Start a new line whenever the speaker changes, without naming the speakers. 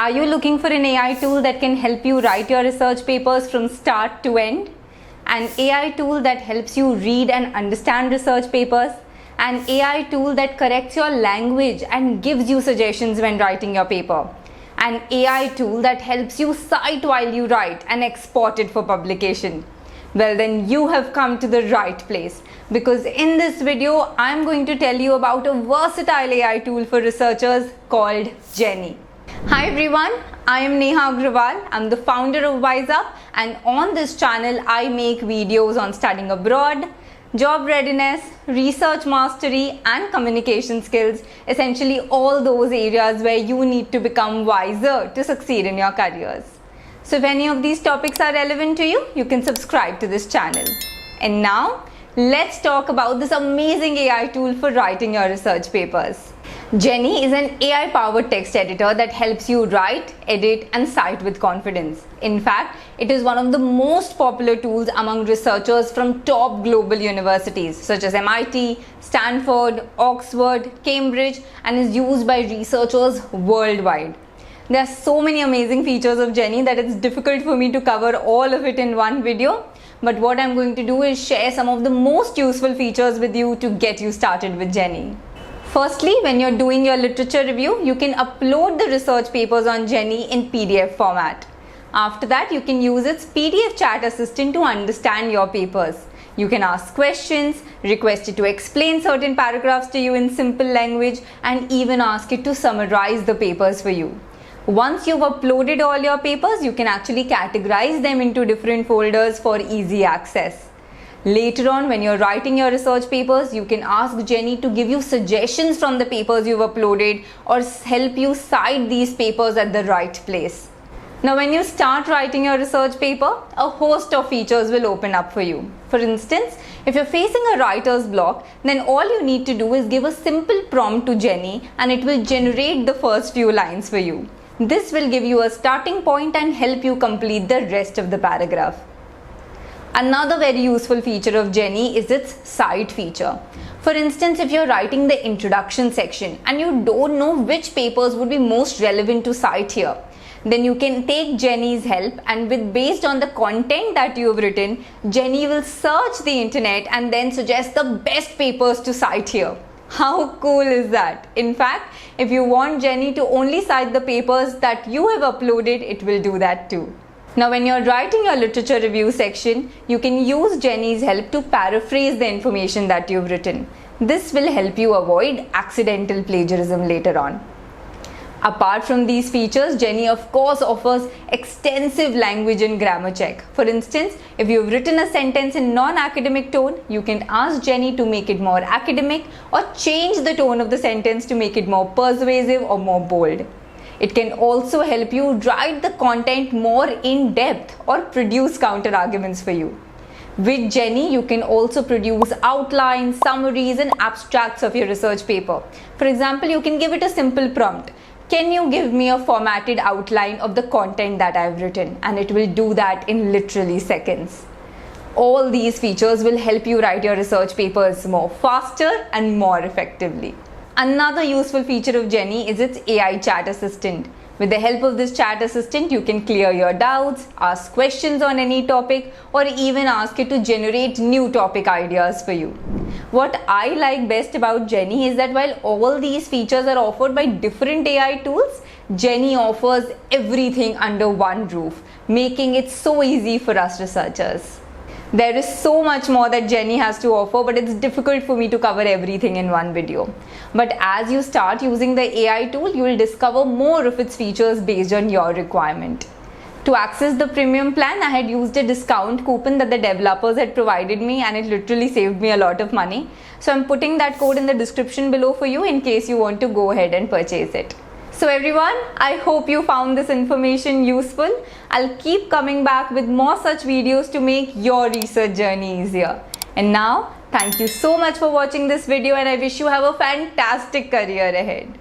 Are you looking for an AI tool that can help you write your research papers from start to end? An AI tool that helps you read and understand research papers? An AI tool that corrects your language and gives you suggestions when writing your paper? An AI tool that helps you cite while you write and export it for publication? Well, then you have come to the right place, because in this video I'm going to tell you about a versatile AI tool for researchers called Jenny. Hi everyone, I am Neha Agrawal. I'm the founder of WiseUp, and on this channel I make videos on studying abroad, job readiness, research mastery and communication skills, essentially all those areas where you need to become wiser to succeed in your careers. So if any of these topics are relevant to you, you can subscribe to this channel. And now, let's talk about this amazing AI tool for writing your research papers. Jenny is an AI-powered text editor that helps you write, edit and cite with confidence. In fact, it is one of the most popular tools among researchers from top global universities such as MIT, Stanford, Oxford, Cambridge, and is used by researchers worldwide. There are so many amazing features of Jenny that it's difficult for me to cover all of it in one video. But what I'm going to do is share some of the most useful features with you to get you started with Jenny. Firstly, when you're doing your literature review, you can upload the research papers on Jenny in PDF format. After that, you can use its PDF chat assistant to understand your papers. You can ask questions, request it to explain certain paragraphs to you in simple language, and even ask it to summarize the papers for you. Once you've uploaded all your papers, you can actually categorize them into different folders for easy access. Later on, when you're writing your research papers, you can ask Jenny to give you suggestions from the papers you've uploaded or help you cite these papers at the right place. Now, when you start writing your research paper, a host of features will open up for you. For instance, if you're facing a writer's block, then all you need to do is give a simple prompt to Jenny and it will generate the first few lines for you. This will give you a starting point and help you complete the rest of the paragraph. Another very useful feature of Jenny is its cite feature. For instance, if you're writing the introduction section and you don't know which papers would be most relevant to cite here, then you can take Jenny's help, and based on the content that you have written, Jenny will search the internet and then suggest the best papers to cite here. How cool is that? In fact, if you want Jenny to only cite the papers that you have uploaded, it will do that too. Now, when you're writing your literature review section, you can use Jenny's help to paraphrase the information that you've written. This will help you avoid accidental plagiarism later on. Apart from these features, Jenny of course offers extensive language and grammar check. For instance, if you've written a sentence in non-academic tone, you can ask Jenny to make it more academic or change the tone of the sentence to make it more persuasive or more bold. It can also help you write the content more in depth or produce counter arguments for you. With Jenny, you can also produce outlines, summaries and abstracts of your research paper. For example, you can give it a simple prompt. Can you give me a formatted outline of the content that I've written? And it will do that in literally seconds. All these features will help you write your research papers more faster and more effectively. Another useful feature of Jenny is its AI chat assistant. With the help of this chat assistant, you can clear your doubts, ask questions on any topic, or even ask it to generate new topic ideas for you. What I like best about Jenny is that while all these features are offered by different AI tools, Jenny offers everything under one roof, making it so easy for us researchers. There is so much more that Jenny has to offer, but it's difficult for me to cover everything in one video. But as you start using the AI tool, you will discover more of its features based on your requirement. To access the premium plan, I had used a discount coupon that the developers had provided me, and it literally saved me a lot of money. So I'm putting that code in the description below for you in case you want to go ahead and purchase it. So everyone, I hope you found this information useful. I'll keep coming back with more such videos to make your research journey easier. And now, thank you so much for watching this video, and I wish you have a fantastic career ahead.